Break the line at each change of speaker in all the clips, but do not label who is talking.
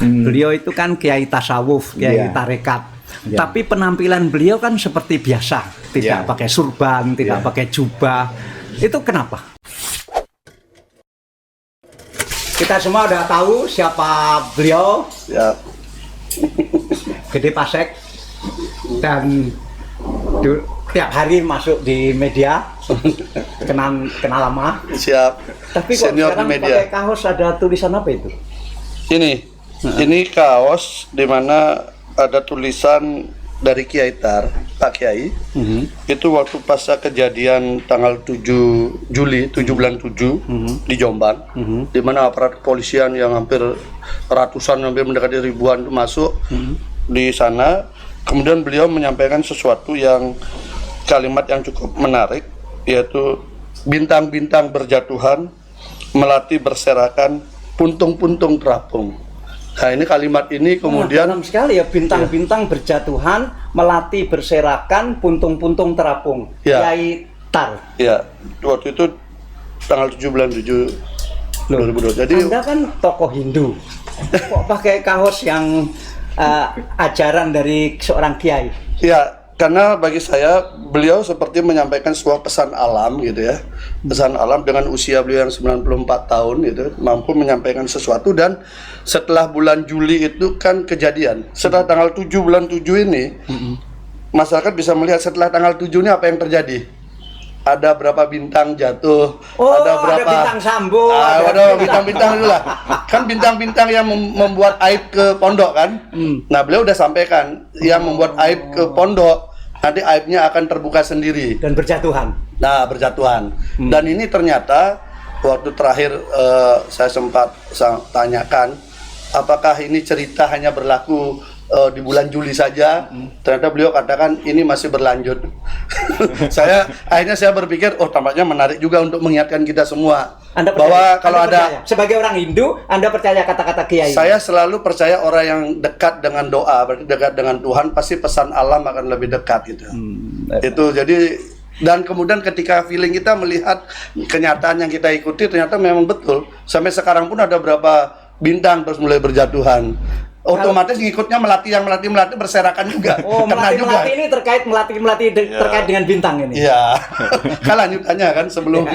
Beliau itu kan kiai tasawuf, kiai tarekat. Tapi penampilan beliau kan seperti biasa, tidak pakai surban, tidak pakai jubah. Itu kenapa? Kita semua udah tahu siapa beliau. Gede Pasek. Dan tiap hari masuk di media. kenal lama.
Siap.
Tapi kok
senior
sekarang
di media.
pakai kaos ada tulisan apa itu?
Ini kaos di mana ada tulisan dari Kiai Tar, Pak Kiai. Itu waktu pasca kejadian tanggal 7 Juli, 7 bulan 7 di Jombang, di mana aparat kepolisian yang hampir ratusan, hampir mendekati ribuan itu masuk di sana. Kemudian beliau menyampaikan sesuatu yang kalimat yang cukup menarik, yaitu bintang-bintang berjatuhan, melati berserakan, puntung-puntung terapung. Nah, ini kalimat ini kemudian
dalam sekali ya, bintang-bintang berjatuhan, melati berserakan, puntung-puntung terapung. Kiai Tar.
Ya, waktu itu tanggal 7 bulan 7 2002. Jadi
Anda kan tokoh Hindu. Kok pakai kaos yang ajaran dari seorang kiai?
ya, karena bagi saya beliau seperti menyampaikan sebuah pesan alam gitu ya. Pesan alam dengan usia beliau yang 94 tahun gitu, mampu menyampaikan sesuatu. Dan setelah bulan Juli itu kan kejadian. Setelah tanggal 7 bulan 7 ini, masyarakat bisa melihat setelah tanggal 7 ini apa yang terjadi. Ada berapa bintang jatuh, ada berapa
bintang sambung,
ada bintang-bintang itulah. Kan bintang-bintang yang membuat aib ke pondok kan. Nah, beliau udah sampaikan yang membuat aib ke pondok, nanti aibnya akan terbuka sendiri
dan berjatuhan.
Nah, berjatuhan. Dan ini ternyata waktu terakhir saya sempat tanyakan, apakah ini cerita hanya berlaku di bulan Juli saja? Ternyata beliau katakan ini masih berlanjut. Akhirnya saya berpikir, oh tampaknya menarik juga untuk mengingatkan kita semua.
Anda percaya,
bahwa kalau
Anda
ada
percaya. Sebagai orang Hindu, Anda percaya kata-kata kiai?
Saya selalu percaya orang yang dekat dengan doa, berarti dekat dengan Tuhan, pasti pesan alam akan lebih dekat gitu. Itu jadi, dan kemudian ketika feeling kita melihat kenyataan yang kita ikuti, ternyata memang betul. Sampai sekarang pun ada berapa bintang terus mulai berjatuhan. Otomatis ngikutnya melati berserakan juga.
Oh, melati ini terkait terkait dengan bintang ini.
Iya. Kan lanjutannya kan sebelum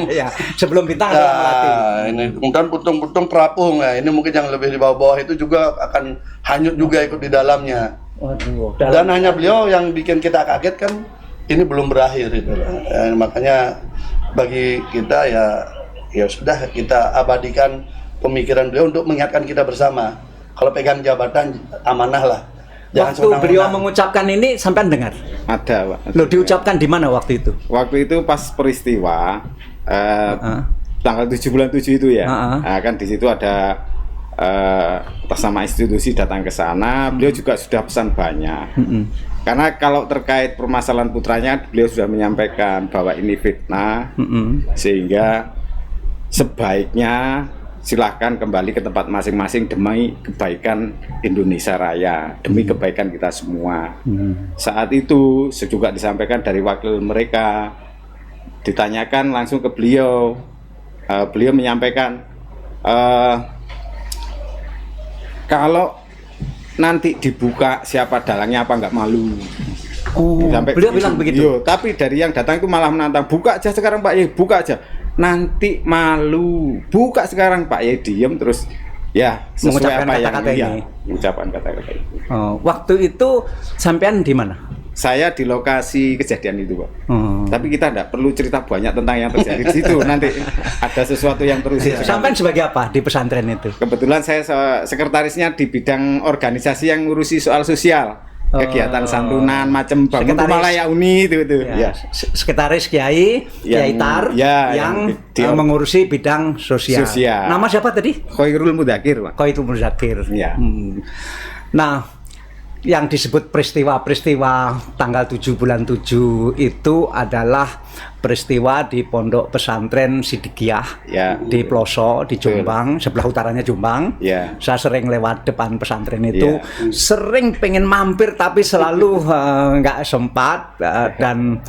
sebelum bintang adalah melati.
Ini kemudian puntung-puntung terapung. Nah, ini mungkin yang lebih di bawah-bawah itu juga akan hanyut juga ikut di dalamnya.
Waduh.
Dan hanya beliau yang bikin kita kaget kan, ini belum berakhir itu. Makanya bagi kita ya sudah, kita abadikan pemikiran beliau untuk mengingatkan kita bersama. Kalau pegang jabatan amanah lah.
Waktu beliau mengucapkan ini sampai dengar?
Ada, Pak.
Loh, diucapkan di mana waktu itu?
Waktu itu pas peristiwa tanggal 7 bulan 7 itu ya. Nah, kan di situ ada atas nama institusi datang ke sana. Beliau juga sudah pesan banyak. Karena kalau terkait permasalahan putranya, beliau sudah menyampaikan bahwa ini fitnah, sehingga sebaiknya silahkan kembali ke tempat masing-masing demi kebaikan Indonesia Raya, demi kebaikan kita semua. Saat itu juga disampaikan dari wakil mereka, ditanyakan langsung ke beliau. Beliau menyampaikan, kalau nanti dibuka siapa dalangnya, apa nggak malu.
Sampai beliau bilang begitu.
Tapi dari yang datang itu malah menantang, buka aja sekarang Pak Yai, buka aja. Nanti malu, buka sekarang Pak Yai. Diem terus ya
mengucapkan kata-kata ini.
Mengucapkan kata-kata itu.
Waktu itu sampean di mana?
Saya di lokasi kejadian itu, Pak. Tapi kita tidak perlu cerita banyak tentang yang terjadi di situ. Nanti ada sesuatu yang terus.
Sampean sebagai apa di pesantren itu?
Kebetulan saya sekretarisnya di bidang organisasi yang ngurusi soal sosial. Kegiatan santunan macam bangun Malaya Uni itu
ya. Sekretaris Kiai Tar yang mengurusi bidang sosial. Nama siapa tadi?
Khairul Mudakir, Pak.
Khairul Mudakir.
Ya.
Nah, yang disebut peristiwa tanggal 7 bulan 7 itu adalah peristiwa di pondok pesantren Sidikiyah di Ploso, di Jombang, sebelah utaranya Jombang. Saya sering lewat depan pesantren itu, sering pengen mampir tapi selalu nggak sempat. Dan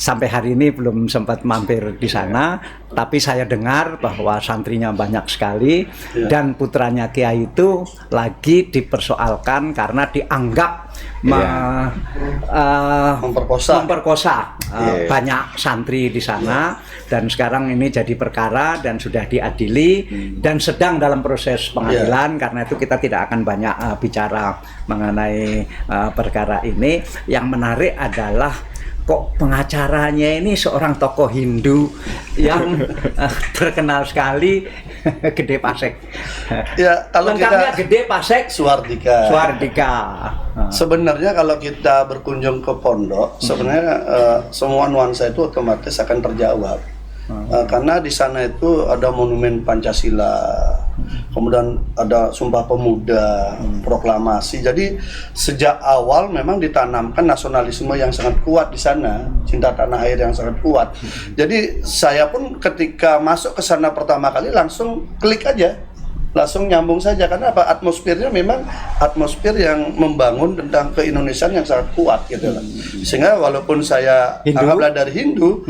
sampai hari ini belum sempat mampir di sana, tapi saya dengar bahwa santrinya banyak sekali dan putranya Kiai itu lagi dipersoalkan karena dianggap memperkosa banyak santri di sana, dan sekarang ini jadi perkara dan sudah diadili dan sedang dalam proses pengadilan. Karena itu kita tidak akan banyak bicara mengenai perkara ini. Yang menarik adalah kok pengacaranya ini seorang tokoh Hindu yang terkenal sekali, Gede Pasek.
Ya, kalau
lengkapnya
kita
Gede Pasek
Suwardika. Sebenarnya kalau kita berkunjung ke pondok, sebenarnya semua nuansa itu otomatis akan terjawab. Karena di sana itu ada monumen Pancasila, kemudian ada Sumpah Pemuda, proklamasi. Jadi sejak awal memang ditanamkan nasionalisme yang sangat kuat di sana, cinta tanah air yang sangat kuat. Jadi saya pun ketika masuk ke sana pertama kali langsung klik aja, langsung nyambung saja. Karena apa? Atmosfernya memang atmosfer yang membangun tentang keindonesiaan yang sangat kuat gitu lah. Sehingga walaupun saya anggaplah dari Hindu,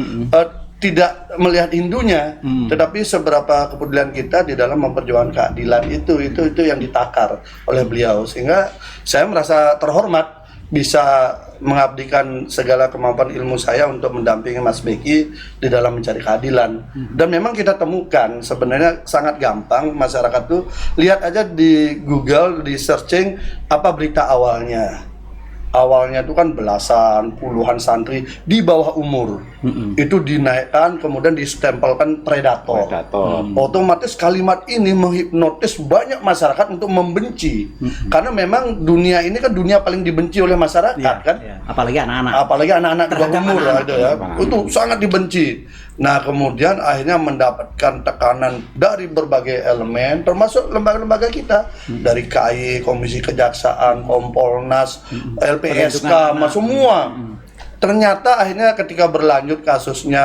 tidak melihat Hindunya, tetapi seberapa kepedulian kita di dalam memperjuangkan keadilan itu yang ditakar oleh beliau. Sehingga saya merasa terhormat bisa mengabdikan segala kemampuan ilmu saya untuk mendampingi Mas Beki di dalam mencari keadilan. Dan memang kita temukan sebenarnya sangat gampang, masyarakat tuh lihat aja di Google, di searching apa berita awalnya. Awalnya itu kan belasan, puluhan santri di bawah umur itu dinaikkan, kemudian distempelkan predator. Otomatis kalimat ini menghipnotis banyak masyarakat untuk membenci, karena memang dunia ini kan dunia paling dibenci oleh masyarakat kan.
Apalagi anak-anak
di bawah umur itu sangat dibenci. Nah, kemudian akhirnya mendapatkan tekanan dari berbagai elemen, termasuk lembaga-lembaga kita, dari KAI, Komisi Kejaksaan, Kompolnas, LPSK, semua. Ternyata akhirnya ketika berlanjut kasusnya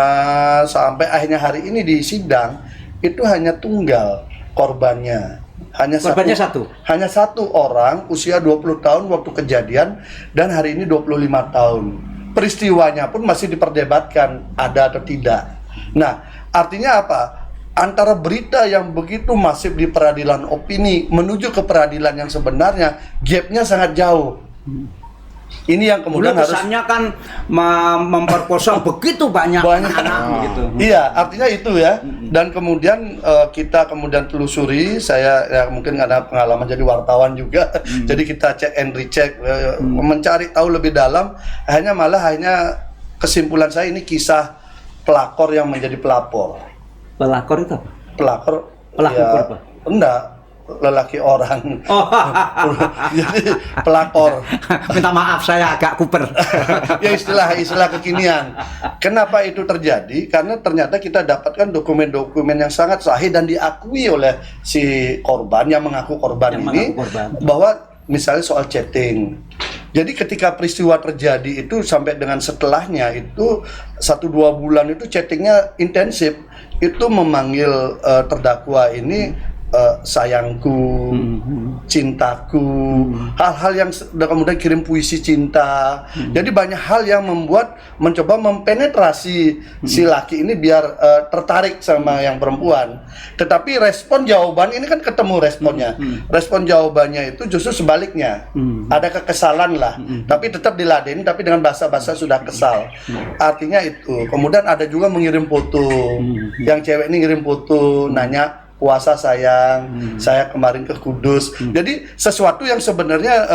sampai akhirnya hari ini di sidang, itu hanya tunggal korbannya. Hanya satu orang, usia 20 tahun waktu kejadian, dan hari ini 25 tahun. Peristiwanya pun masih diperdebatkan ada atau tidak. Nah, artinya apa? Antara berita yang begitu masif di peradilan opini menuju ke peradilan yang sebenarnya, gapnya sangat jauh. Ini yang kemudian
kesannya kan memperkosa begitu banyak anak gitu.
Iya, artinya itu ya. Dan kemudian kita kemudian telusuri, saya ya mungkin ada pengalaman jadi wartawan juga. Jadi kita cek and recheck, mencari tahu lebih dalam. Akhirnya kesimpulan saya ini kisah pelakor yang menjadi pelapor.
Pelakor itu apa?
Pelakor
apa?
Enggak, lelaki orang. Jadi pelakor.
Minta maaf saya agak kuper.
Ya istilah kekinian. Kenapa itu terjadi? Karena ternyata kita dapatkan dokumen-dokumen yang sangat sahih dan diakui oleh si korban yang mengaku korban bahwa misalnya soal chatting. Jadi ketika peristiwa terjadi itu sampai dengan setelahnya itu 1-2 bulan itu chattingnya intensif, itu memanggil terdakwa ini sayangku, cintaku, hal-hal yang kemudian kirim puisi cinta. Jadi banyak hal yang mencoba mempenetrasi si laki ini biar tertarik sama yang perempuan. Tetapi respon jawaban ini kan ketemu responnya. Respon jawabannya itu justru sebaliknya. Ada kekesalan lah, tapi tetap diladeni, tapi dengan bahasa-bahasa sudah kesal. Artinya itu. Kemudian ada juga mengirim foto. Yang cewek ini ngirim foto, nanya puasa sayang, saya kemarin ke Kudus. Jadi sesuatu yang sebenarnya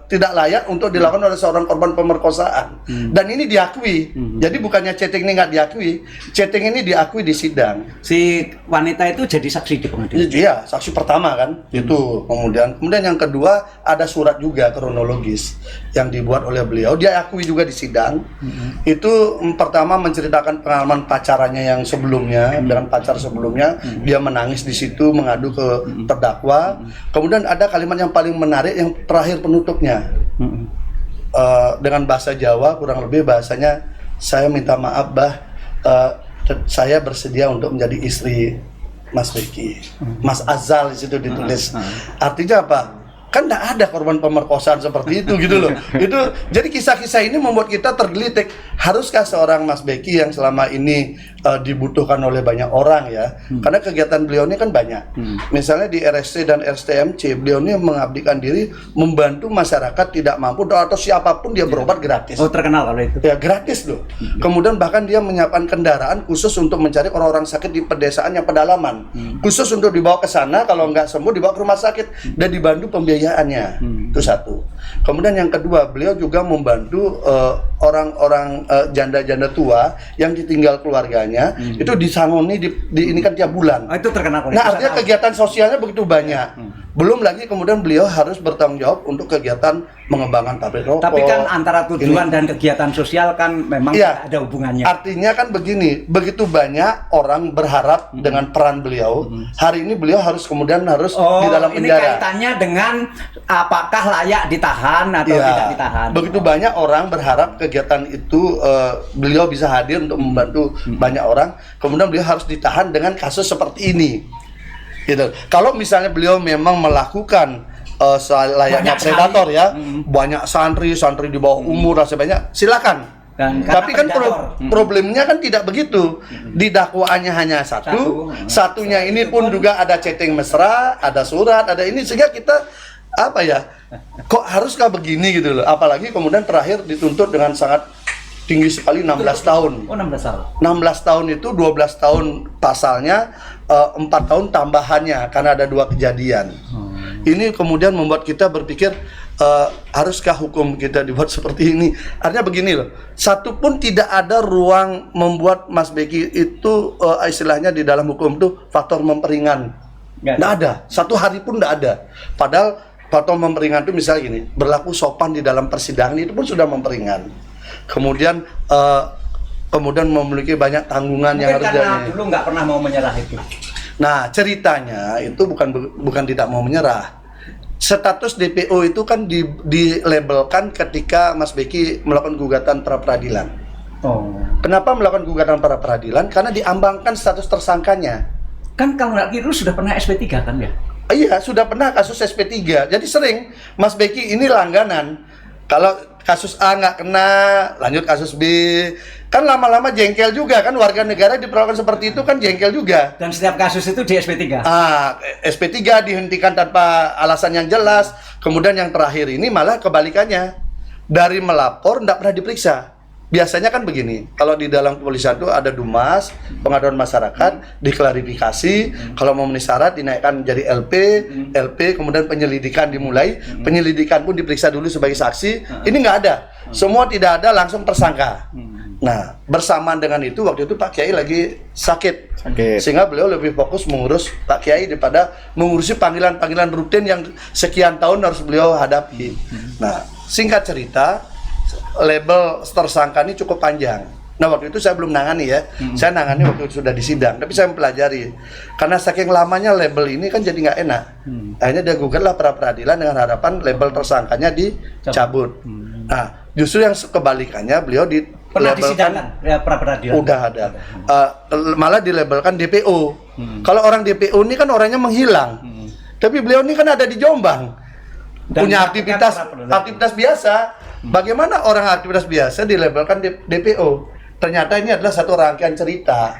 tidak layak untuk dilakukan oleh seorang korban pemerkosaan. Dan ini diakui. Jadi bukannya chatting ini nggak diakui, chatting ini diakui di sidang.
Si wanita itu jadi saksi di pengadilan.
Iya, saksi pertama kan. Itu kemudian yang kedua ada surat juga kronologis yang dibuat oleh beliau. Dia akui juga di sidang. Itu pertama menceritakan pengalaman pacarannya yang sebelumnya dengan pacar sebelumnya, dia menangis di situ mengadu ke terdakwa. Kemudian ada kalimat yang paling menarik yang terakhir penutupnya. Dengan bahasa Jawa kurang lebih bahasanya, saya minta maaf bah, saya bersedia untuk menjadi istri Mas Beki. Mas Azal di situ ditulis. Artinya apa? kan nggak ada korban pemerkosaan seperti itu gitu loh. Itu jadi kisah-kisah ini membuat kita tergelitik. Haruskah seorang Mas Beki yang selama ini dibutuhkan oleh banyak orang ya? Karena kegiatan beliau ini kan banyak. Misalnya di RSC dan RSTMC, beliau ini mengabdikan diri membantu masyarakat tidak mampu atau siapapun dia berobat gratis.
Oh, terkenal kalau itu.
Ya, gratis loh. Kemudian bahkan dia menyiapkan kendaraan khusus untuk mencari orang-orang sakit di pedesaan yang pedalaman. Khusus untuk dibawa ke sana, kalau nggak sembuh dibawa ke rumah sakit dan dibantu pembiayaannya. Itu satu. Kemudian yang kedua, beliau juga membantu orang-orang janda-janda tua yang ditinggal keluarganya, itu disangoni ini kan tiap bulan.
Oh, itu terkenal.
Nah, artinya kegiatan sosialnya begitu banyak. Belum lagi kemudian beliau harus bertanggung jawab untuk kegiatan mengembangkan pabrik rokok.
Tapi kan antara tujuan dan kegiatan sosial kan memang tidak ada hubungannya.
Artinya kan begini, begitu banyak orang berharap dengan peran beliau. Hari ini beliau harus kemudian di dalam penjara.
Ini kaitannya dengan apakah layak ditahan atau tidak ditahan.
Begitu banyak orang berharap kegiatan itu beliau bisa hadir untuk membantu banyak orang. Kemudian beliau harus ditahan dengan kasus seperti ini. Gitu. Kalau misalnya beliau memang melakukan layaknya predator ya, banyak santri di bawah umur rasa banyak, silakan. Tapi kan problemnya kan tidak begitu. Di dakwaannya hanya satunya ini pun juga ada chatting mesra, ada surat, ada ini, sehingga kita kok haruskah begini gitu loh. Apalagi kemudian terakhir dituntut dengan sangat tinggi sekali 16 tahun.
Oh, 16 tahun.
16 tahun itu 12 tahun pasalnya, 4 tahun tambahannya karena ada 2 kejadian. Ini kemudian membuat kita berpikir, haruskah hukum kita dibuat seperti ini? Artinya begini loh, satu pun tidak ada ruang membuat Mas Beki itu istilahnya di dalam hukum itu faktor memperingan. Nggak ada, 1 hari pun nggak ada. Padahal faktor memperingan itu misalnya gini, berlaku sopan di dalam persidangan itu pun sudah memperingan. Kemudian memiliki banyak tanggungan yang harus
karena dulu nggak pernah mau menyerah itu.
Nah, ceritanya itu bukan tidak mau menyerah. Status DPO itu kan dilabelkan ketika Mas Beki melakukan gugatan pra peradilan. Kenapa melakukan gugatan pra peradilan? Karena diambangkan status tersangkanya.
Kan kalau nggak keliru sudah pernah SP3 kan ya?
Iya, sudah pernah kasus SP3. Jadi sering Mas Beki ini langganan. Kalau kasus A nggak kena, lanjut kasus B. Kan lama-lama jengkel juga kan, warga negara diperlakukan seperti itu kan jengkel juga.
Dan setiap kasus itu di SP3?
SP3 dihentikan tanpa alasan yang jelas. Kemudian yang terakhir ini malah kebalikannya. Dari melapor nggak pernah diperiksa. Biasanya kan begini, kalau di dalam kepolisian itu ada Dumas, pengaduan masyarakat, diklarifikasi, kalau memenuhi syarat dinaikkan jadi LP, kemudian penyelidikan dimulai, penyelidikan pun diperiksa dulu sebagai saksi. Ini nggak ada, semua tidak ada, langsung tersangka. Nah, bersamaan dengan itu, waktu itu Pak Kiai lagi sakit. Sehingga beliau lebih fokus mengurus Pak Kiai daripada mengurusi panggilan-panggilan rutin yang sekian tahun harus beliau hadapi. Nah, singkat cerita, label tersangka ini cukup panjang. Nah, waktu itu saya belum nangani ya. Saya nangani waktu itu sudah di sidang, tapi saya mempelajari. Karena saking lamanya label ini kan jadi nggak enak. Akhirnya dia gugatlah pra peradilan dengan harapan label tersangkanya dicabut. Nah, justru yang kebalikannya, beliau dilabelkan
ya, pra peradilan.
Udah ada. Malah dilabelkan DPO. Kalau orang DPO ini kan orangnya menghilang. Tapi beliau ini kan ada di Jombang. Dan punya aktivitas biasa. Bagaimana orang aktivitas biasa dilabelkan DPO? Ternyata ini adalah satu rangkaian cerita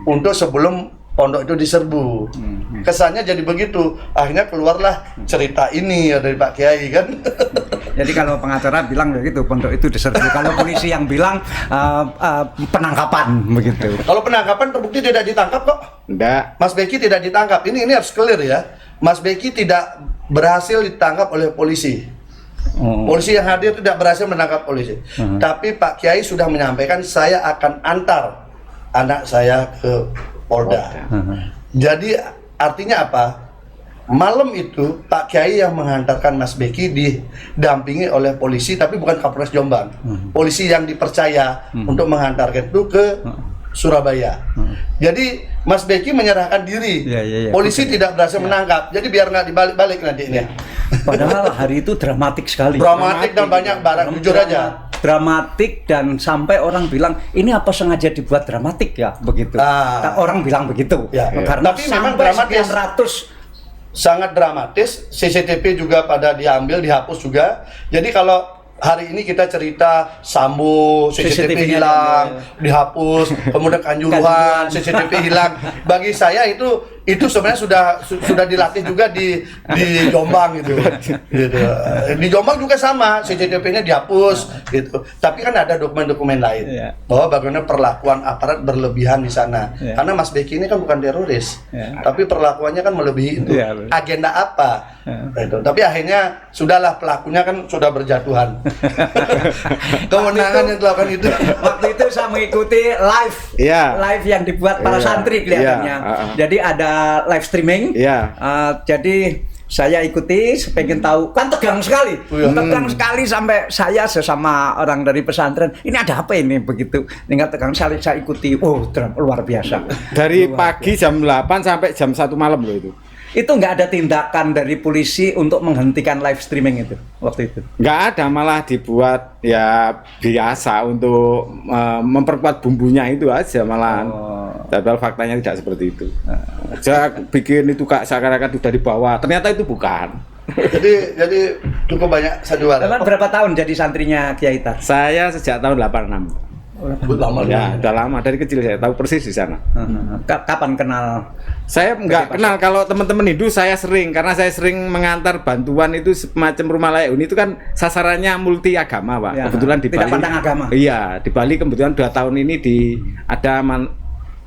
untuk sebelum pondok itu diserbu. Kesannya jadi begitu. Akhirnya keluarlah cerita ini dari Pak Kiai kan.
Jadi kalau pengacara bilang begitu, pondok itu diserbu. Kalau polisi yang bilang penangkapan begitu. Kalau penangkapan terbukti tidak ditangkap kok.
Enggak.
Mas Beki tidak ditangkap. Ini harus clear ya. Mas Beki tidak berhasil ditangkap oleh polisi. Polisi yang hadir tidak berhasil menangkap polisi. Tapi Pak Kiai sudah menyampaikan, saya akan antar anak saya ke Polda. Jadi artinya apa? Malam itu Pak Kiai yang menghantarkan Mas Beki didampingi oleh polisi, tapi bukan Kapolres Jombang. Polisi yang dipercaya untuk menghantarkan itu ke Surabaya. Jadi Mas Beki menyerahkan diri. Polisi tidak berhasil menangkap. Jadi biar nggak dibalik-balik nanti ini.
Padahal hari itu dramatik sekali.
Dramatik dan banyak barang, jujur aja.
Dramatik dan sampai orang bilang ini apa sengaja dibuat dramatik ya begitu. Orang bilang begitu. Karena
tapi
sampai
memang dramatis.
sekian ratus
sangat dramatis. CCTV juga pada diambil, dihapus juga. Jadi kalau hari ini kita cerita Sambo, CCTV hilang, dihapus, kemudian Kanjuruhan, CCTV hilang. Bagi saya itu sebenarnya sudah dilatih juga di Jombang gitu. Di Jombang juga sama, CCTV-nya dihapus gitu. Tapi kan ada dokumen-dokumen lain bahwa bagaimana perlakuan aparat berlebihan di sana. Karena Mas Beki ini kan bukan teroris, tapi perlakuannya kan melebihi itu. Agenda apa? Itu. Tapi akhirnya sudahlah, pelakunya kan sudah berjatuhan. Kewenangan yang dilakukan itu.
Waktu itu saya mengikuti live yang dibuat para santri kelihatannya. Jadi ada live streaming. Jadi saya ikuti, pengen tahu, kan tegang sekali, tegang sekali sampai saya sesama orang dari pesantren, ini ada apa ini begitu, tinggal tegang sekali saya ikuti, luar biasa.
Dari pagi jam 8 sampai jam 1 malam loh itu.
Itu nggak ada tindakan dari polisi untuk menghentikan live streaming itu waktu itu?
Nggak ada, malah dibuat ya biasa untuk memperkuat bumbunya itu aja malahan. Padahal faktanya tidak seperti itu. Saya bikin itu seakan-akan sudah dibawa, ternyata itu bukan.
Jadi cukup banyak sandiwara.
Berapa tahun jadi santrinya Kiai Tar?
Saya sejak tahun 86.
Lama
ya, udah lama, dari kecil saya tahu persis di sana.
Kapan kenal?
Saya nggak kenal, kalau teman-teman Hindu saya sering, karena saya sering mengantar bantuan itu semacam rumah layak huni itu kan sasarannya multi agama, Pak. Ya, kebetulan di Bali.
Pandang agama.
Iya, di Bali kebetulan 2 tahun ini ada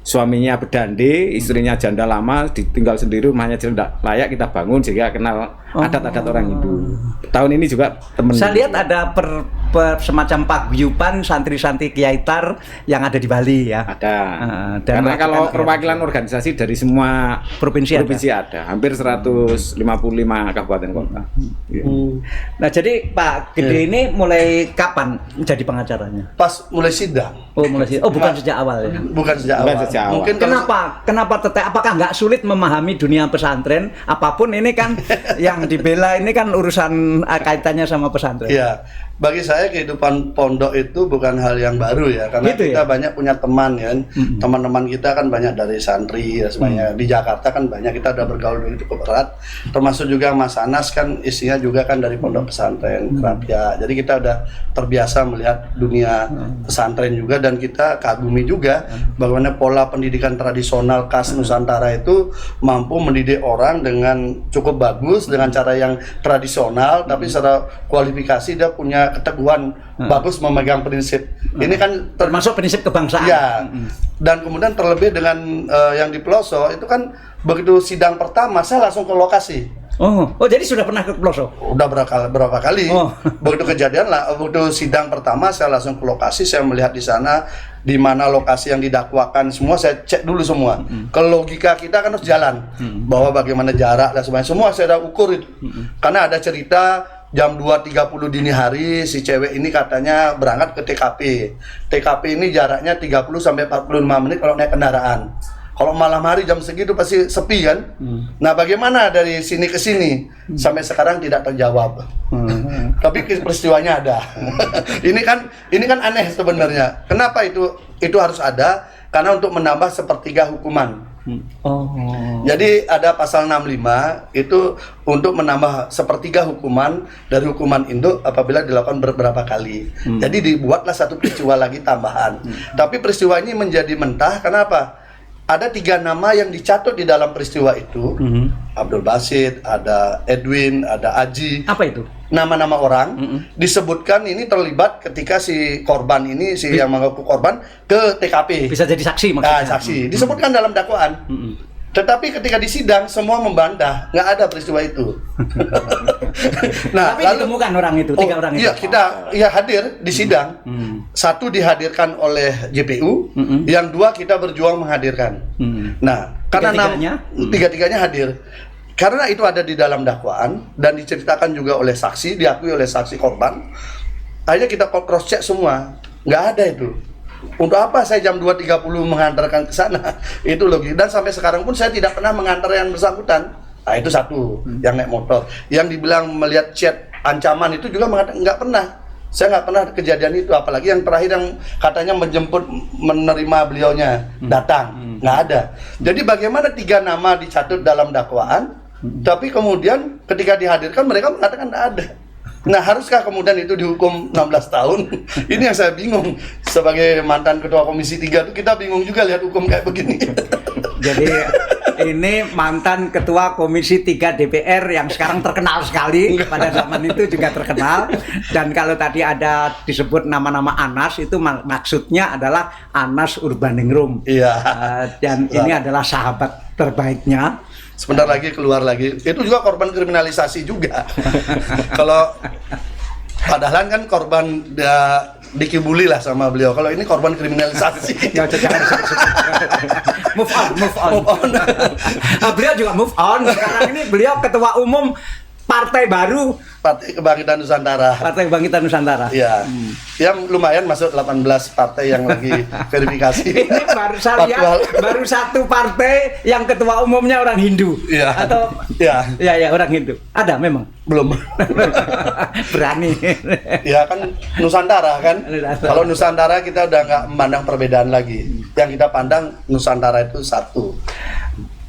suaminya bedande, istrinya janda lama, ditinggal sendiri, rumahnya tidak layak, kita bangun sehingga kenal adat-adat orang Hindu. Tahun ini juga teman.
Saya lihat ada semacam paguyuban santri-santri Kiai Tar yang ada di Bali ya.
Ada. Karena kalau perwakilan organisasi dari semua provinsi ada. Hampir 155 kabupaten kota.
Nah, jadi Pak Gede ini mulai kapan menjadi pengacaranya?
Pas mulai sidang.
Bukan sejak awal ya.
Bukan sejak awal.
Mungkin kenapa apakah nggak sulit memahami dunia pesantren? Apapun ini kan yang dibela ini kan urusan kaitannya sama pesantren.
Iya. Bagi saya kehidupan pondok itu bukan hal yang baru ya, karena
gitu
kita banyak punya teman kan, teman-teman kita kan banyak dari santri ya semuanya. Di Jakarta kan banyak, kita udah bergaul dengan cukup erat, termasuk juga Mas Anas kan isinya juga kan dari pondok pesantren Kerapia. Jadi kita udah terbiasa melihat dunia pesantren juga, dan kita kagumi juga bagaimana pola pendidikan tradisional khas Nusantara itu mampu mendidik orang dengan cukup bagus dengan cara yang tradisional, tapi secara kualifikasi dia punya keteguhan bagus memegang prinsip. Ini kan
termasuk prinsip kebangsaan.
Ya. Dan kemudian terlebih dengan yang di pelosok itu kan begitu sidang pertama saya langsung ke lokasi.
Jadi sudah pernah ke pelosok?
Udah berapa kali. Begitu kejadian lah, begitu sidang pertama saya langsung ke lokasi, saya melihat di sana di mana lokasi yang didakwakan semua saya cek dulu semua. Kalau logika kita kan harus jalan bahwa bagaimana jarak dan semuanya, semua saya udah ukur itu. Karena ada cerita jam 2.30 dini hari si cewek ini katanya berangkat ke TKP. TKP ini jaraknya 30 sampai 45 menit kalau naik kendaraan. Kalau malam hari jam segitu pasti sepi kan. Nah, bagaimana dari sini ke sini? Sampai sekarang tidak terjawab. Tapi peristiwanya ada. Ini kan aneh sebenarnya. Kenapa itu harus ada? Karena untuk menambah sepertiga hukuman. Jadi ada pasal 65 itu untuk menambah sepertiga hukuman dari hukuman induk apabila dilakukan beberapa kali. Jadi dibuatlah satu peristiwa lagi tambahan. Tapi peristiwa ini menjadi mentah. Kenapa? Ada 3 nama yang dicatut di dalam peristiwa itu. Abdul Basit, ada Edwin, ada Aji.
Apa itu?
Nama-nama orang disebutkan ini terlibat ketika si korban ini, si yang mengaku korban ke TKP.
Bisa jadi saksi maksudnya.
Nah, saksi. Disebutkan dalam dakwaan. Tetapi ketika di sidang semua membantah, nggak ada peristiwa itu.
Nah, tapi lalu, ditemukan orang itu, 3 orang itu.
Iya, kita hadir di sidang. Satu dihadirkan oleh JPU, yang 2 kita berjuang menghadirkan. Nah, karena tiga-tiganya hadir. Karena itu ada di dalam dakwaan dan diceritakan juga oleh saksi, diakui oleh saksi korban. Akhirnya kita cross check semua, nggak ada itu. Untuk apa saya jam 2.30 mengantarkan ke sana? Itu logis. Dan sampai sekarang pun saya tidak pernah mengantar yang bersangkutan. Nah, itu satu, yang naik motor. Yang dibilang melihat chat ancaman itu juga mengatakan nggak pernah. Saya nggak pernah kejadian itu. Apalagi yang terakhir yang katanya menjemput menerima beliaunya datang, nggak ada. Jadi bagaimana 3 nama dicatut dalam dakwaan? Tapi kemudian ketika dihadirkan mereka mengatakan tidak ada. Nah, haruskah kemudian itu dihukum 16 tahun? Ini yang saya bingung. Sebagai mantan ketua Komisi 3 itu kita bingung juga lihat hukum kayak begini.
Jadi ini mantan ketua Komisi 3 DPR yang sekarang terkenal sekali, pada zaman itu juga terkenal. Dan kalau tadi ada disebut nama-nama Anas, itu maksudnya adalah Anas Urbaningrum.
Iya.
Dan ini adalah sahabat terbaiknya.
Sebentar lagi keluar lagi. Itu juga korban kriminalisasi juga. Kalau padahal kan korban dikibuli lah sama beliau. Kalau ini korban kriminalisasi.
Move on. Nah, beliau juga move on. Sekarang ini beliau ketua umum partai baru,
Partai Kebangkitan Nusantara.
Partai Kebangkitan Nusantara.
Iya. Yang lumayan masuk 18 partai yang lagi verifikasi.
Ini baru saya lihat, baru satu partai yang ketua umumnya orang Hindu.
Iya.
Atau ya orang Hindu. Ada memang.
Belum.
Berani.
Ya kan Nusantara kan. Kalau Nusantara kita udah nggak memandang perbedaan lagi. Yang kita pandang Nusantara itu satu.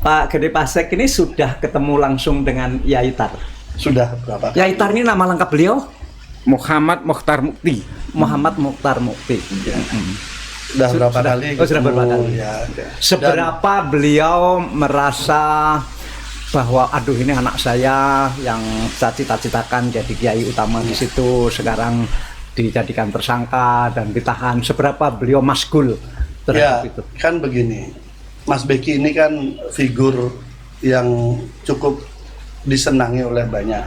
Pak Gede Pasek ini sudah ketemu langsung dengan Yai Tar.
Sudah berapa?
Yai Tar ini nama lengkap beliau?
Muhammad Mokhtar Mukti.
Muhammad Mokhtar Mukti.
Sudah berapa kali?
Sudah berapa kali.
Ya.
Seberapa beliau merasa bahwa aduh ini anak saya yang saya cita-citakan jadi kiai utama di situ sekarang dijadikan tersangka dan ditahan. Seberapa beliau masgul terhadap itu?
Kan begini, Mas Beki ini kan figur yang cukup disenangi oleh banyak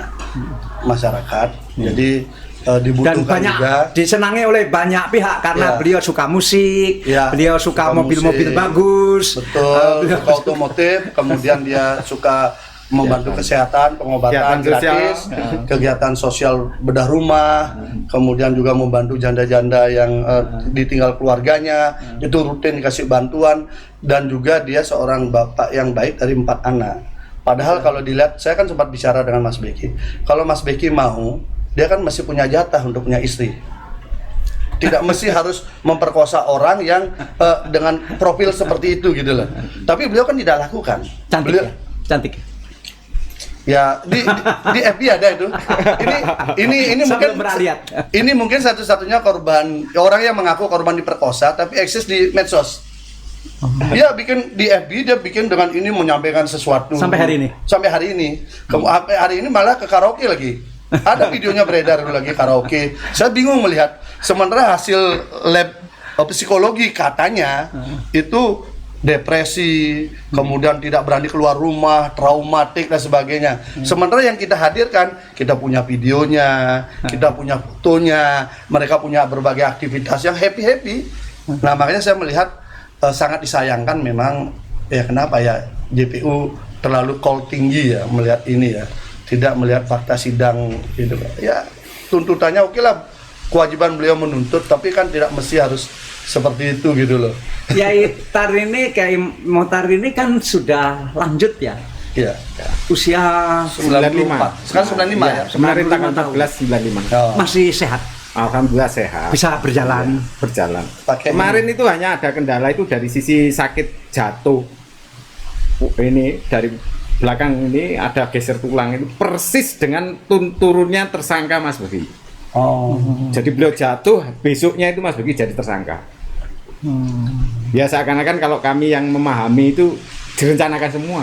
masyarakat. Jadi dibutuhkan
dan banyak
juga
disenangi oleh banyak pihak karena beliau suka musik, beliau suka mobil-mobil bagus,
betul, suka otomotif, kemudian dia suka membantu kesehatan, pengobatan gratis, kegiatan sosial bedah rumah, kemudian juga membantu janda-janda yang ditinggal keluarganya, itu rutin dikasih bantuan, dan juga dia seorang bapak yang baik dari 4 anak. Padahal kalau dilihat, saya kan sempat bicara dengan Mas Beki, kalau Mas Beki mau, dia kan masih punya jatah untuk punya istri. Tidak mesti harus memperkosa orang yang dengan profil seperti itu gitu loh. Tapi beliau kan tidak lakukan.
Cantik
beliau,
ya? Cantik.
Ya di FB ada itu. Ini mungkin ini mungkin satu-satunya korban orang yang mengaku korban diperkosa tapi eksis di medsos. Dia bikin di FB, dia bikin dengan ini menyampaikan sesuatu.
Sampai hari ini.
Sampai hari ini. Hari ini malah ke karaoke lagi. Ada videonya beredar lagi karaoke. Saya bingung melihat. Sementara hasil lab psikologi katanya itu depresi, kemudian tidak berani keluar rumah, traumatik dan sebagainya. Sementara yang kita hadirkan, kita punya videonya, kita punya fotonya, mereka punya berbagai aktivitas yang happy-happy. Nah, makanya saya melihat sangat disayangkan memang ya kenapa ya JPU terlalu call tinggi ya melihat ini ya. Tidak melihat fakta sidang gitu. Ya, tuntutannya oke lah, kewajiban beliau menuntut, tapi kan tidak mesti harus seperti itu gitu loh.
Yai Tar ini, Kiai Mokhtar ini kan sudah lanjut ya?
Iya.
Usia
94. Sekarang 95 ya?
Kemarin tanggal 14 95.
Oh.
Masih sehat?
Alhamdulillah sehat.
Bisa berjalan?
Ya, berjalan.
Kemarin
itu hanya ada kendala itu dari sisi sakit jatuh. Ini dari belakang ini ada geser tulang itu persis dengan turunnya tersangka Mas Beki.
Oh.
Jadi beliau jatuh, besoknya itu Mas Beki jadi tersangka. Ya seakan-akan kalau kami yang memahami itu direncanakan semua.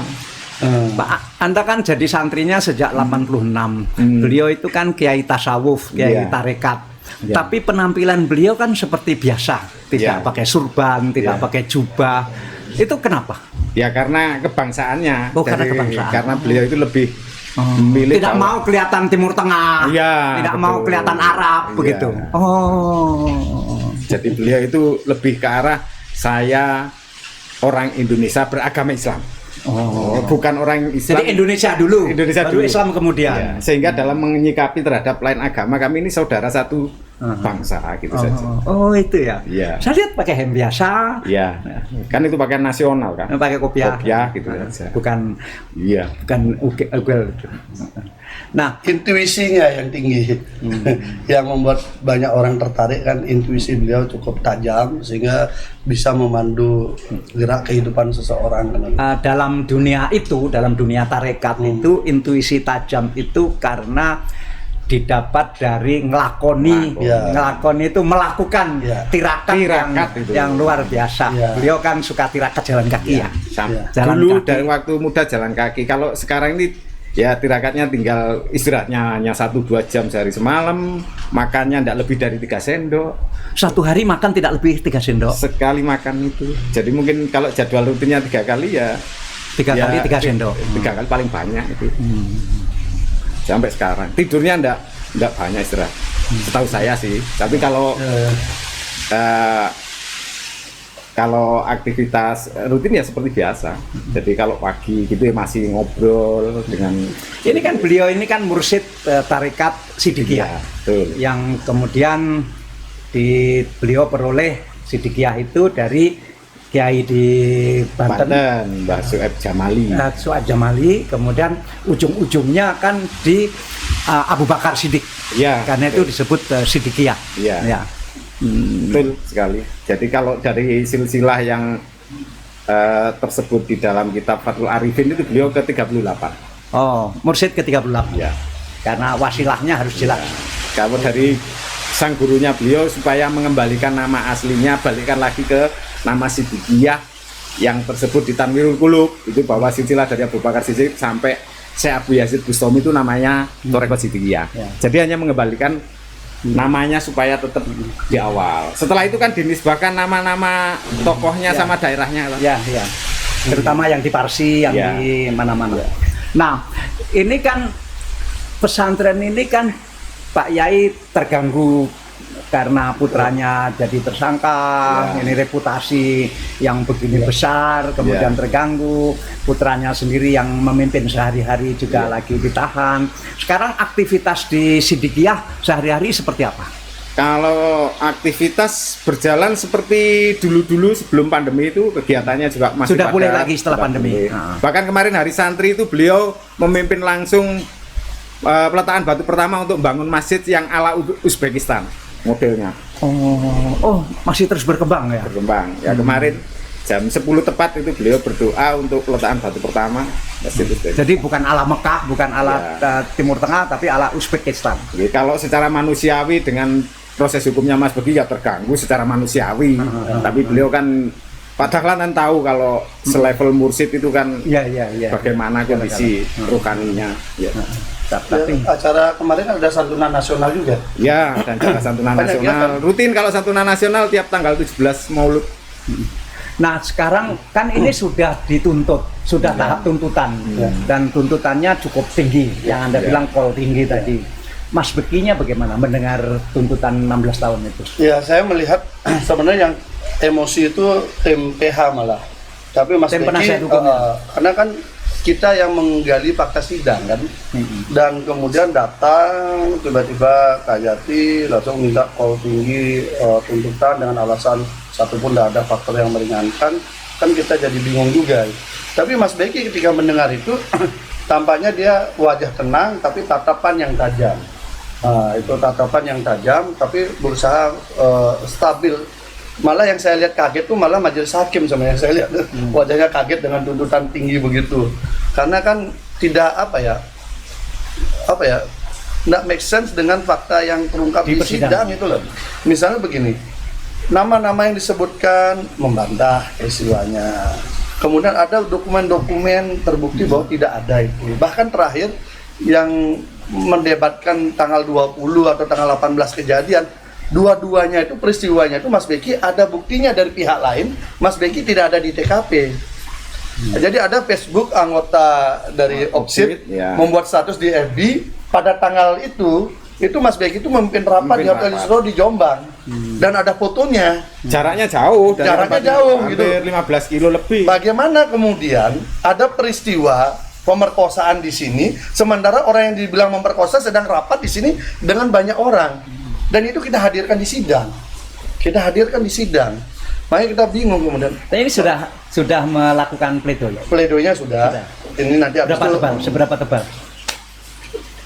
Pak, Anda kan jadi santrinya sejak 86. Beliau itu kan kiai tasawuf, kiai tarekat. Tapi penampilan beliau kan seperti biasa, tidak pakai surban, tidak pakai jubah. Itu kenapa?
Ya karena kebangsaannya.
Karena kebangsaan.
Karena beliau itu lebih
tidak mau kelihatan Timur Tengah, tidak mau kelihatan Arab begitu.
Jadi beliau itu lebih ke arah saya orang Indonesia beragama Islam. Bukan orang Islam.
Jadi Indonesia dulu,
Indonesia
baru
dulu.
Islam kemudian.
Sehingga dalam menyikapi terhadap lain agama kami ini saudara satu bangsa gitu saja.
Oh itu ya.
Iya.
Saya lihat pakai hem biasa.
Iya. Kan itu pakaian nasional kan.
Pakai kopiah.
Kopiah gitu saja.
Bukan.
Iya.
Bukan ugel. Nah,
intuisinya yang tinggi, yang membuat banyak orang tertarik kan, intuisi beliau cukup tajam sehingga bisa memandu gerak kehidupan seseorang.
Dalam dunia tarekat itu intuisi tajam itu karena didapat dari ngelakoni itu melakukan tirakat yang luar biasa. Beliau kan suka tirakat jalan kaki ya.
Jalan dulu kaki. Dari waktu muda jalan kaki. Kalau sekarang ini ya tirakatnya tinggal istirahatnya hanya 1-2 jam sehari semalam, makannya tidak lebih dari 3 sendok.
Satu hari makan tidak lebih 3 sendok.
Sekali makan itu. Jadi mungkin kalau jadwal rutinnya 3 kali ya
3 kali 3 sendok.
3 kali paling banyak itu. Sampai sekarang tidurnya enggak banyak istirahat. Setahu saya sih. Tapi kalau aktivitas rutin ya seperti biasa. Jadi kalau pagi gitu ya masih ngobrol dengan.
Ini kan beliau ini kan mursyid tarekat Sidikiyah.
Betul.
Yang kemudian beliau peroleh Sidikiyah itu dari kiai di Banten,
Mbah Su'aib Jamali.
Su'aib Jamali, kemudian ujung-ujungnya kan di Abu Bakar Siddiq.
Ya.
Karena itu disebut Sidikiyah.
Iya. Ya. Betul sekali. Jadi kalau dari silsilah yang tersebut di dalam kitab Fathul Arifin itu beliau ke-38.
Oh, mursyid ke-38.
Ya.
Karena wasilahnya harus jelas.
Kalau dari sang gurunya beliau supaya mengembalikan nama aslinya, balikan lagi ke nama Sidikiyah yang tersebut di Tanwirul Qulub, itu bahwa silsilah dari Abu Bakar Siddiq sampai Syekh Abu Yazid Bustami itu namanya Thariqat Sidikiyah. Jadi hanya mengembalikan namanya supaya tetap di awal. Setelah itu kan dinisbahkan nama-nama tokohnya sama daerahnya.
Ya. Terutama yang di Parsi, yang di mana-mana. Nah, ini kan pesantren ini kan Pak Yai terganggu karena putranya jadi tersangka, ini reputasi yang begini besar, kemudian terganggu, putranya sendiri yang memimpin sehari-hari juga lagi ditahan. Sekarang aktivitas di Sidikiyah sehari-hari seperti apa?
Kalau aktivitas berjalan seperti dulu-dulu sebelum pandemi itu, kegiatannya juga masih
sudah pulih lagi setelah pandemi.
Bahkan kemarin hari santri itu beliau memimpin langsung peletakan batu pertama untuk bangun masjid yang ala Uzbekistan modelnya.
Oh, masih terus berkembang ya?
Berkembang. Ya kemarin jam 10 tepat itu beliau berdoa untuk peletakan batu pertama masjid Uzbekistan.
Jadi bukan ala Mekah, bukan ala Timur Tengah, tapi ala Uzbekistan.
Jadi kalau secara manusiawi dengan proses hukumnya Mas Begi ya terganggu secara manusiawi. Tapi beliau kan padahal kan tahu kalau selevel mursyid itu kan bagaimana kondisi rohaninya.
Tapi acara kemarin ada santunan nasional juga.
Ya, dan acara santunan nasional. Rutin kalau santunan nasional tiap tanggal 17 Maulud.
Nah, sekarang kan ini sudah dituntut, sudah tahap tuntutan. Dan tuntutannya cukup tinggi. Yang Anda bilang kol tinggi tadi. Mas Bekinya bagaimana mendengar tuntutan 16 tahun itu? Ya,
saya melihat sebenarnya yang emosi itu tim PH malah. Tapi Mas Beki, karena kan kita yang menggali fakta sidang kan, dan kemudian datang tiba-tiba Kak Yati langsung minta kol tinggi tuntutan dengan alasan satupun tidak ada faktor yang meringankan, kan kita jadi bingung juga. Tapi Mas Beki ketika mendengar itu tampaknya dia wajah tenang tapi tatapan yang tajam. Itu tatapan yang tajam tapi berusaha stabil. Malah yang saya lihat kaget tuh malah majelis hakim sama yang saya lihat wajahnya kaget dengan tuntutan tinggi begitu, karena kan tidak tidak make sense dengan fakta yang terungkap di sidang itu loh. Misalnya begini, nama-nama yang disebutkan membantah peristiwanya, kemudian ada dokumen-dokumen terbukti bahwa tidak ada itu, bahkan terakhir yang mendebatkan tanggal 20 atau tanggal 18 kejadian, dua-duanya itu peristiwanya itu Mas Beki ada buktinya dari pihak lain, Mas Beki tidak ada di TKP. Jadi ada Facebook anggota dari OPSID membuat status di FB pada tanggal itu Mas Beki itu memimpin rapat di Hotel Isro di Jombang dan ada fotonya.
Jaraknya jauh,
gitu.
15 kilo lebih.
Bagaimana kemudian ada peristiwa pemerkosaan di sini, sementara orang yang dibilang memperkosa sedang rapat di sini dengan banyak orang. Dan itu kita hadirkan di sidang. Makanya kita bingung kemudian.
Tapi ini sudah melakukan pledoi.
Pledoinya sudah. Ini nanti habis itu
Seberapa tebal?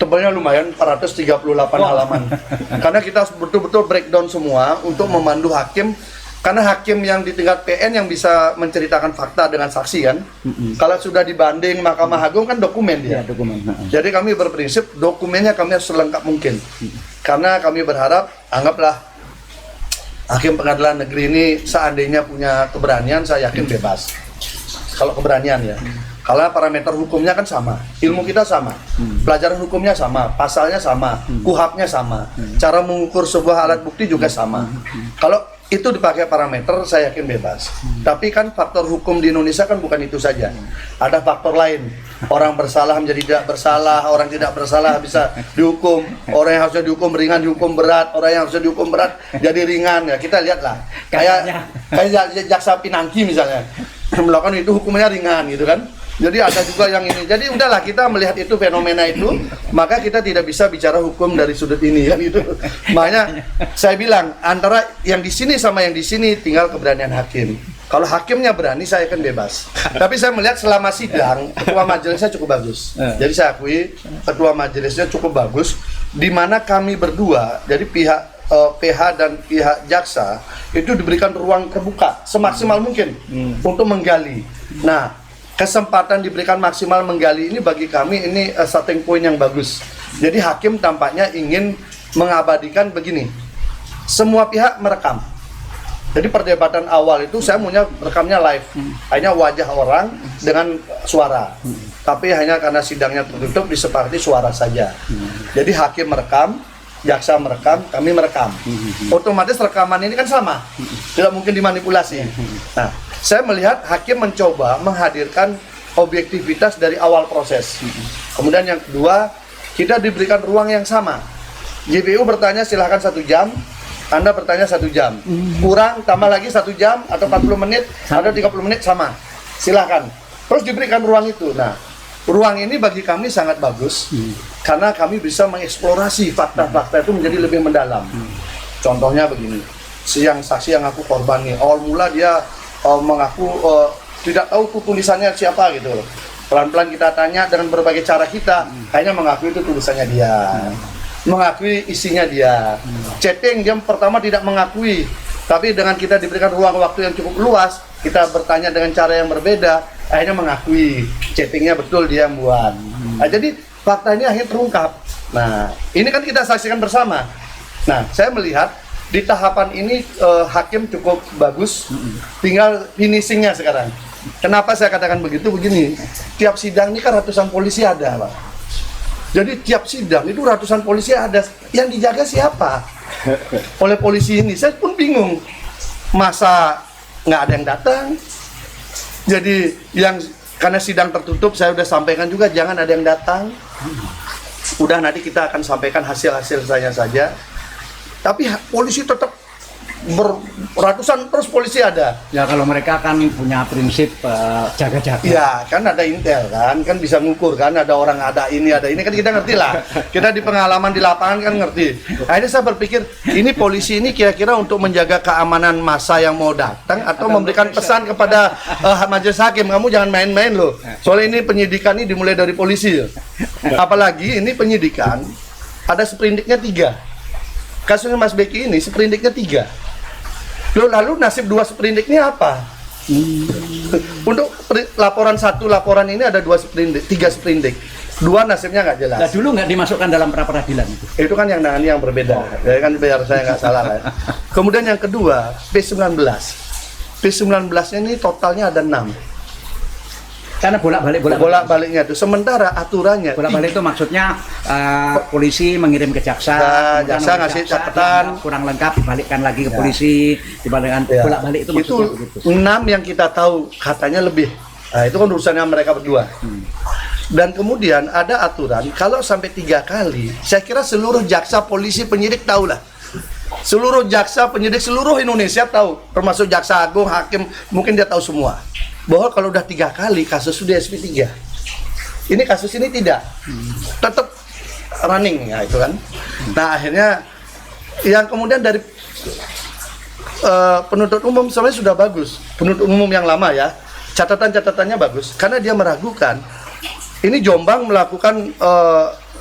tebalnya lumayan 438 halaman. Karena kita betul-betul breakdown semua untuk memandu hakim. Karena hakim yang di tingkat PN yang bisa menceritakan fakta dengan saksi kan. Kalau sudah dibanding Mahkamah Agung kan dokumen dia.
Ya, dokumen.
Jadi kami berprinsip dokumennya kami harus selengkap mungkin. Karena kami berharap, anggaplah hakim pengadilan negeri ini seandainya punya keberanian, saya yakin bebas. Kalau keberanian ya. Kalau parameter hukumnya kan sama, ilmu kita sama, pelajaran hukumnya sama, pasalnya sama, kuhapnya sama, cara mengukur sebuah alat bukti juga sama. Kalau itu dipakai parameter, saya yakin bebas. Tapi kan faktor hukum di Indonesia kan bukan itu saja. Ada faktor lain. Orang bersalah menjadi tidak bersalah, orang tidak bersalah bisa dihukum. Orang yang harusnya dihukum ringan dihukum berat, orang yang harusnya dihukum berat jadi ringan. Ya kita lihatlah. Kayak jaksa Pinangki misalnya melakukan itu hukumnya ringan gitu kan. Jadi ada juga yang ini. Jadi udahlah kita melihat itu fenomena itu, maka kita tidak bisa bicara hukum dari sudut ini kan gitu. Makanya saya bilang antara yang di sini sama yang di sini tinggal keberanian hakim. Kalau hakimnya berani saya akan bebas. Tapi saya melihat selama sidang ketua majelisnya cukup bagus. Jadi saya akui ketua majelisnya cukup bagus di mana kami berdua dari pihak PH dan pihak jaksa itu diberikan ruang terbuka semaksimal mungkin untuk menggali. Nah, kesempatan diberikan maksimal menggali ini bagi kami ini starting point yang bagus. Jadi hakim tampaknya ingin mengabadikan begini. Semua pihak merekam. Jadi perdebatan awal itu saya maunya rekamnya live. Hanya wajah orang dengan suara. Tapi hanya karena sidangnya tertutup disepakati suara saja. Jadi hakim merekam, jaksa merekam, kami merekam. Otomatis rekaman ini kan sama. Tidak mungkin dimanipulasi. Nah, saya melihat hakim mencoba menghadirkan objektivitas dari awal proses. Kemudian yang kedua, kita diberikan ruang yang sama. JPU bertanya silahkan 1 jam, Anda bertanya 1 jam. Kurang, tambah lagi 1 jam, atau 40 menit, atau 30 menit sama. Silahkan. Terus diberikan ruang itu. Nah, ruang ini bagi kami sangat bagus, karena kami bisa mengeksplorasi fakta-fakta itu menjadi lebih mendalam. Contohnya begini, yang saksi yang aku korban nih, awal mula dia mengaku tidak tahu tulisannya siapa gitu loh. Pelan-pelan kita tanya dengan berbagai cara kita, hanya mengakui itu tulisannya dia, mengakui isinya dia. Chatting dia pertama tidak mengakui, tapi dengan kita diberikan ruang waktu yang cukup luas, kita bertanya dengan cara yang berbeda, akhirnya mengakui chattingnya betul dia yang buat. Nah, jadi fakta ini akhirnya terungkap. Nah, ini kan kita saksikan bersama. Nah, saya melihat di tahapan ini hakim cukup bagus, tinggal finishingnya sekarang. Kenapa saya katakan begitu? Begini, tiap sidang ini kan ratusan polisi ada, Pak. Jadi tiap sidang itu ratusan polisi ada, yang dijaga siapa? Oleh polisi ini, saya pun bingung. Masa nggak ada yang datang? Jadi karena sidang tertutup, saya udah sampaikan juga jangan ada yang datang. Udah nanti kita akan sampaikan hasil-hasil saya saja. Tapi polisi tetap ratusan terus polisi ada.
Ya kalau mereka kan punya prinsip jaga-jaga.
Ya kan ada intel kan bisa ngukur kan, ada orang ada ini kan kita ngerti lah. Kita di pengalaman di lapangan kan ngerti. Akhirnya saya berpikir ini polisi ini kira-kira untuk menjaga keamanan massa yang mau datang atau memberikan pesan kepada majelis hakim, kamu jangan main-main loh. Soalnya ini penyidikan ini dimulai dari polisi. Apalagi ini penyidikan ada sprindiknya 3. Kasusnya Mas Beki ini sprindiknya 3. Lalu nasib 2 sprindiknya apa? Untuk laporan 1 laporan ini ada 2 sprindik, 3 sprindik. 2 nasibnya nggak jelas.
Nah, dulu nggak dimasukkan dalam pra peradilan itu.
Itu kan yang nangani yang berbeda. Ya kan biar saya nggak salah ya. Kemudian yang kedua P19. P19-nya ini totalnya ada 6.
Karena
bolak-baliknya itu. Sementara aturannya
bolak-balik itu maksudnya polisi mengirim ke jaksa,
jaksa ngasih catatan
kurang lengkap dibalikkan lagi ke polisi, dibalikkan bolak-balik itu maksudnya begitu.
6 yang kita tahu katanya lebih. Nah, itu kan urusannya mereka berdua. Dan kemudian ada aturan kalau sampai 3 kali, saya kira seluruh jaksa, polisi, penyidik tahu lah. Seluruh jaksa, penyidik seluruh Indonesia tahu, termasuk jaksa agung, hakim, mungkin dia tahu semua. Bahwa kalau udah 3 kali kasus sudah SP3. Ini kasus ini tidak. Tetap running ya itu kan. Nah, akhirnya yang kemudian dari penuntut umum sebenarnya sudah bagus. Penuntut umum yang lama ya, catatan-catatannya bagus karena dia meragukan. Ini Jombang melakukan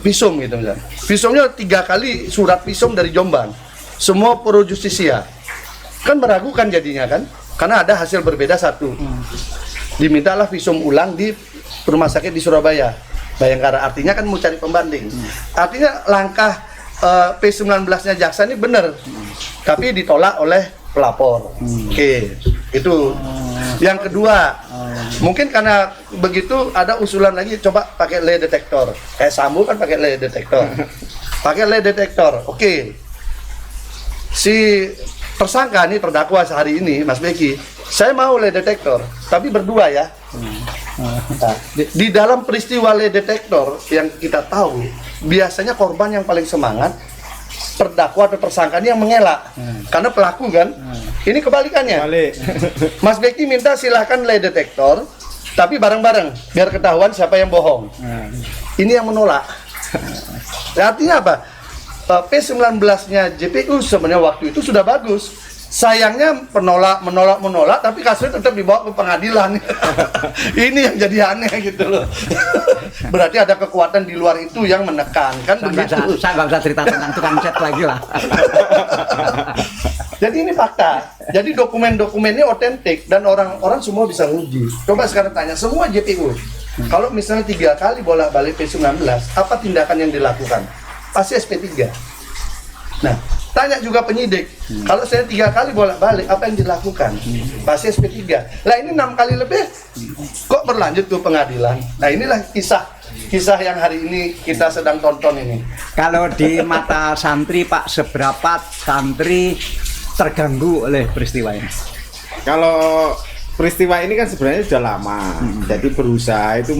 visum gitu misalnya. Visumnya 3 kali surat visum dari Jombang. Semua pro justisia. Kan meragukan jadinya kan? Karena ada hasil berbeda satu. Dimintalah visum ulang di rumah sakit di Surabaya, Bayangkara. Artinya kan mau cari pembanding. Artinya langkah P19-nya jaksa ini benar, tapi ditolak oleh pelapor. Oke, itu. Yang kedua, mungkin karena begitu ada usulan lagi, coba pakai lie detektor. Kayak Sambo kan pakai lie detektor. Pakai lie detektor. Oke. Si tersangka nih, terdakwa sehari ini, Mas Beki, saya mau lie detektor, tapi berdua ya. Nah, di dalam peristiwa lie detektor yang kita tahu, biasanya korban yang paling semangat, terdakwa atau tersangka ini yang mengelak, karena pelaku kan. Ini kebalikannya. Mas Beki minta silahkan lie detektor, tapi bareng-bareng, biar ketahuan siapa yang bohong. Ini yang menolak. Artinya apa? P19-nya JPU sebenarnya waktu itu sudah bagus. Sayangnya menolak, tapi kasusnya tetap dibawa ke pengadilan. Ini yang jadi aneh gitu loh. Berarti ada kekuatan di luar itu yang menekan, kan begitu.
Saya nggak usah cerita tentang tukang cat lagi lah.
Jadi ini fakta. Jadi dokumen-dokumennya otentik dan orang-orang semua bisa nguji. Coba sekarang tanya semua JPU. Kalau misalnya 3 kali bolak-balik P19, apa tindakan yang dilakukan? Pasti SP3. Nah, tanya juga penyidik, kalau saya 3 kali bolak-balik, apa yang dilakukan? Pasti SP3. Lah ini 6 kali lebih, kok berlanjut ke pengadilan? Nah inilah kisah yang hari ini kita sedang tonton ini.
Kalau di mata santri Pak, seberapa santri terganggu oleh peristiwa ini?
Kalau peristiwa ini kan sebenarnya sudah lama, jadi berusaha itu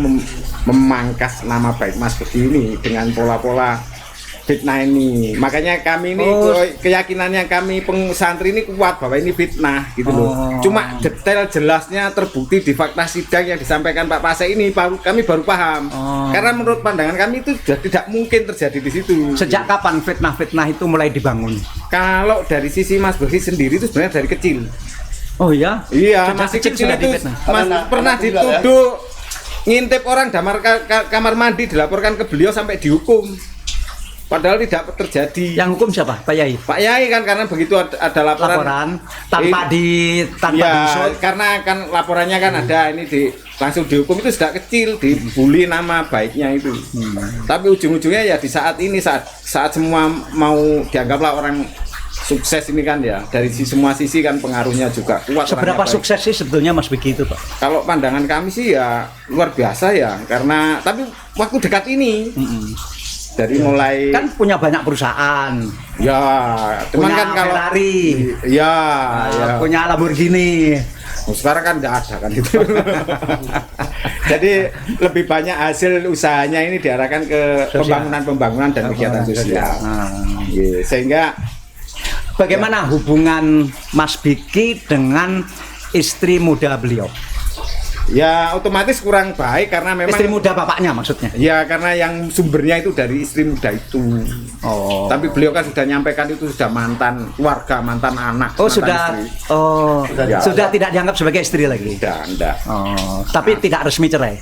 memangkas nama baik Mas Beki ini dengan pola-pola fitnah ini. Makanya kami ini keyakinannya kami santri ini kuat bahwa ini fitnah gitu loh. Cuma detail jelasnya terbukti di fakta sidang yang disampaikan Pak Pasek ini kami baru paham. Karena menurut pandangan kami itu sudah tidak mungkin terjadi di situ.
Sejak kapan fitnah-fitnah itu mulai dibangun?
Kalau dari sisi Mas Beki sendiri itu sebenarnya dari kecil.
Oh iya?
Iya, masih kecil itu pernah dituduh ngintip orang kamar mandi, dilaporkan ke beliau sampai dihukum. Padahal tidak terjadi.
Yang hukum siapa? Pak Yai?
Pak Yai kan, karena begitu ada laporan
tanpa diusut.
Karena kan laporannya kan ada ini langsung dihukum, itu sudah kecil, dibully nama baiknya itu. Tapi ujung-ujungnya ya di saat ini saat semua mau dianggaplah orang sukses ini kan ya, dari semua sisi kan pengaruhnya juga kuat.
Seberapa sukses sih sebetulnya Mas Beki itu Pak?
Kalau pandangan kami sih ya luar biasa ya, karena tapi waktu dekat ini dari mulai
kan punya banyak perusahaan
ya, cuman
punya
kan kalau
Ferrari
ya
punya Lamborghini,
sekarang kan nggak ada kan itu. Jadi lebih banyak hasil usahanya ini diarahkan ke pembangunan dan kegiatan sosial. Sehingga
bagaimana hubungan Mas Beki dengan istri muda beliau?
Ya otomatis kurang baik karena memang
istri muda bapaknya maksudnya.
Ya karena yang sumbernya itu dari istri muda itu. Tapi beliau kan sudah nyampaikan itu sudah mantan keluarga, mantan anak.
Sudah
istri.
Sudah tidak dianggap sebagai istri lagi.
Tidak.
Tapi tidak resmi cerai.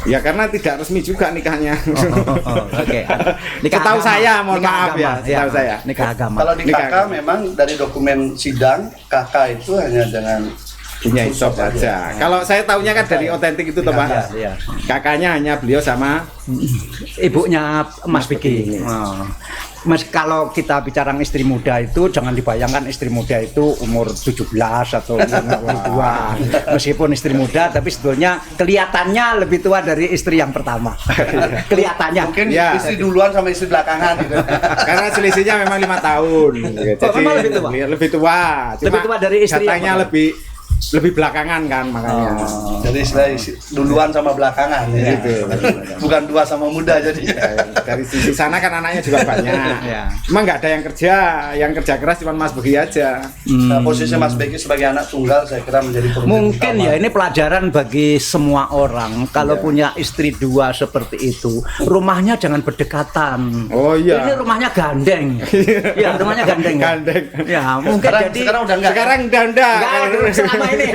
Ya karena tidak resmi juga nikahnya.
Oke.
Setahu saya, mohon maaf ya. Setahu saya.
Nikah agama.
Kalau di kakak memang dari dokumen sidang kakak itu hanya dengan
punya isop saja. Kalau saya tahunya kan dari otentik itu, Pak.
Iya.
Kakaknya hanya beliau sama
ibunya Mas Beki. Mas, kalau kita bicara istri muda itu jangan dibayangkan istri muda itu umur 17 atau umur 22. Meskipun istri muda tapi sebetulnya kelihatannya lebih tua dari istri yang pertama. Kelihatannya.
Mungkin ya, istri duluan sama istri belakangan gitu.
Karena selisihnya memang 5 tahun. Jadi
lebih tua.
Lebih tua.
Lebih tua dari istri
datanya lebih lebih belakangan kan makanya.
Jadi istilah duluan sama belakangan ya.
Gitu.
Bukan dua sama muda jadi.
Dari sisi sana kan anaknya juga banyak. Cuma nggak ada yang kerja keras cuma Mas Begi aja.
Nah, posisi Mas Begi sebagai anak tunggal saya kira menjadi
mungkin utama. Ya ini pelajaran bagi semua orang kalau punya istri dua seperti itu, rumahnya jangan berdekatan.
Oh iya.
Ini rumahnya gandeng. Ya, rumahnya gandeng.
Gandeng.
Ya, mungkin
sekarang udah enggak.
Sekarang udah enggak.
Selama ini.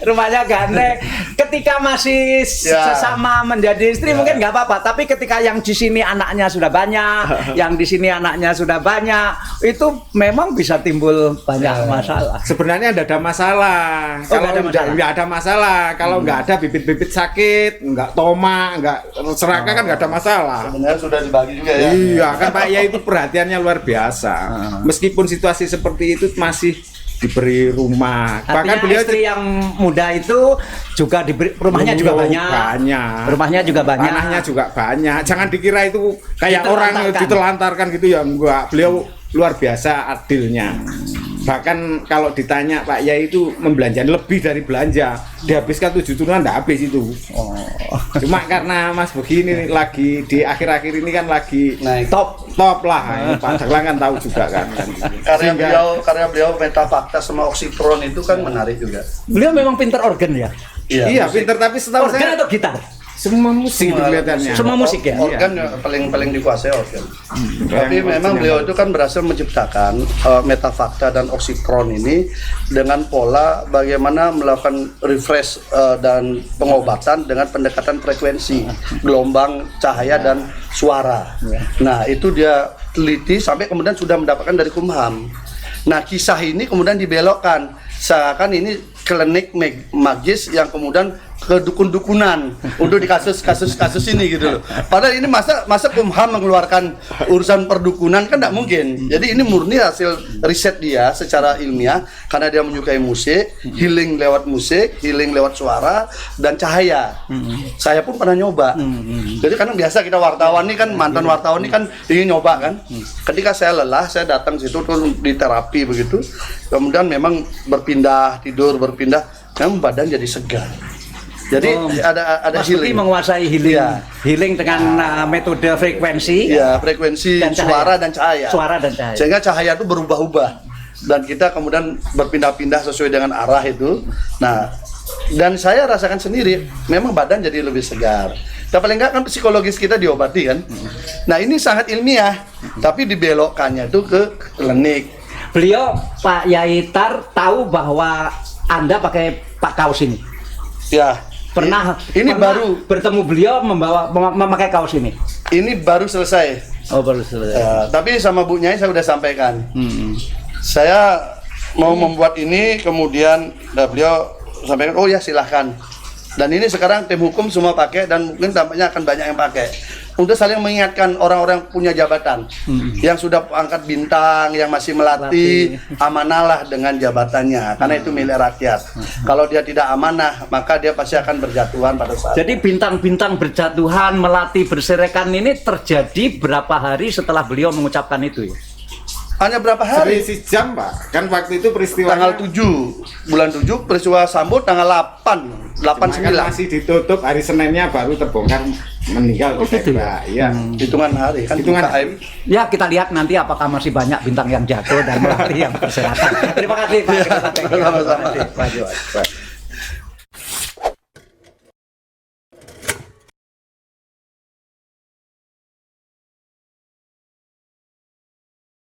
Rumahnya gandeng. Ketika masih sesama menjadi istri mungkin nggak apa-apa, tapi ketika yang di sini anaknya sudah banyak, yang di sini anaknya sudah banyak, itu memang bisa timbul banyak masalah.
Sebenarnya tidak ada masalah. Kalau nggak ada masalah, kalau nggak ada bibit-bibit sakit, nggak toma, nggak serakah kan nggak ada masalah.
Sebenarnya sudah dibagi juga ya.
Iya kan Pak Yai itu perhatiannya luar biasa. Meskipun situasi seperti itu masih diberi rumah.
Artinya bahkan beliau istri yang muda itu juga diberi rumahnya juga banyak. Rumahnya juga banyak.
Tanahnya juga banyak. Jangan dikira itu kayak orang ditelantarkan gitu ya, enggak. Beliau luar biasa adilnya. Bahkan kalau ditanya Pak Yai itu membelanjakan lebih dari belanja, dihabiskan 7 turunan enggak habis itu. Cuma karena Mas Begi ini lagi di akhir-akhir ini kan lagi
naik
top lah. Pak Daglang kan tahu juga kan.
Karya beliau Metafakta sama Oxytron itu kan menarik juga.
Beliau memang pinter organ ya.
Iya pinter, tapi setahu
organ
saya
atau gitar.
Semua musik itu kelihatannya.
Semua musik ya.
Organ paling dikuasai organ. Tapi memang beliau itu kan berhasil menciptakan Metafakta dan Oxytron ini dengan pola bagaimana melakukan refresh dan pengobatan dengan pendekatan frekuensi, gelombang, cahaya dan suara. Nah, itu dia teliti sampai kemudian sudah mendapatkan dari Kumham. Nah, kisah ini kemudian dibelokkan seakan ini klinik magis yang kemudian ke dukun-dukunan untuk di kasus ini gitu loh. Padahal ini masa Kumham mengeluarkan urusan perdukunan kan tidak mungkin. Jadi ini murni hasil riset dia secara ilmiah karena dia menyukai musik, healing lewat musik, healing lewat suara dan cahaya. Saya pun pernah nyoba. Jadi kadang biasa kita wartawan nih kan, mantan wartawan nih kan ingin nyoba kan. Ketika saya lelah, saya datang situ tuh di terapi begitu. Kemudian memang berpindah tidur, memang badan jadi segar. Jadi ada
Mas
healing.
Menguasai healing. Healing dengan metode frekuensi.
Iya, frekuensi dan suara dan cahaya.
Suara dan cahaya.
Sehingga cahaya itu berubah-ubah dan kita kemudian berpindah-pindah sesuai dengan arah itu. Nah, dan saya rasakan sendiri, memang badan jadi lebih segar. Dan paling enggak kan psikologis kita diobati kan. Nah, ini sangat ilmiah, tapi dibelokkannya itu ke klinik.
Beliau Pak Yai Tar tahu bahwa Anda pakai kaos ini.
Ya.
Pernah
baru
bertemu beliau memakai kaos ini.
Ini baru selesai.
Oh, baru selesai.
Tapi sama Bu Nyai saya sudah sampaikan. Saya mau membuat ini, kemudian beliau sampaikan, oh ya silahkan. Dan ini sekarang tim hukum semua pakai dan mungkin tampaknya akan banyak yang pakai. Untuk saling mengingatkan orang-orang punya jabatan yang sudah angkat bintang, yang masih melatih, amanahlah dengan jabatannya karena itu milik rakyat. Kalau dia tidak amanah, maka dia pasti akan berjatuhan pada saat.
Jadi bintang-bintang berjatuhan, melatih berserakan ini terjadi berapa hari setelah beliau mengucapkan itu ya?
Hanya berapa hari?
Selisih jam Pak, kan waktu itu peristiwa
tanggal 7 bulan 7, peristiwa Sambo tanggal 8 9.
Masih ditutup, hari Seninnya baru terbongkar meninggal.
Gitu ya?
Iya.
Hitungan hari kan.
Hitungan
hari.
Ya kita lihat nanti apakah masih banyak bintang yang jatuh dan melatih yang berserakan. Terima kasih Pak.
Sama-sama.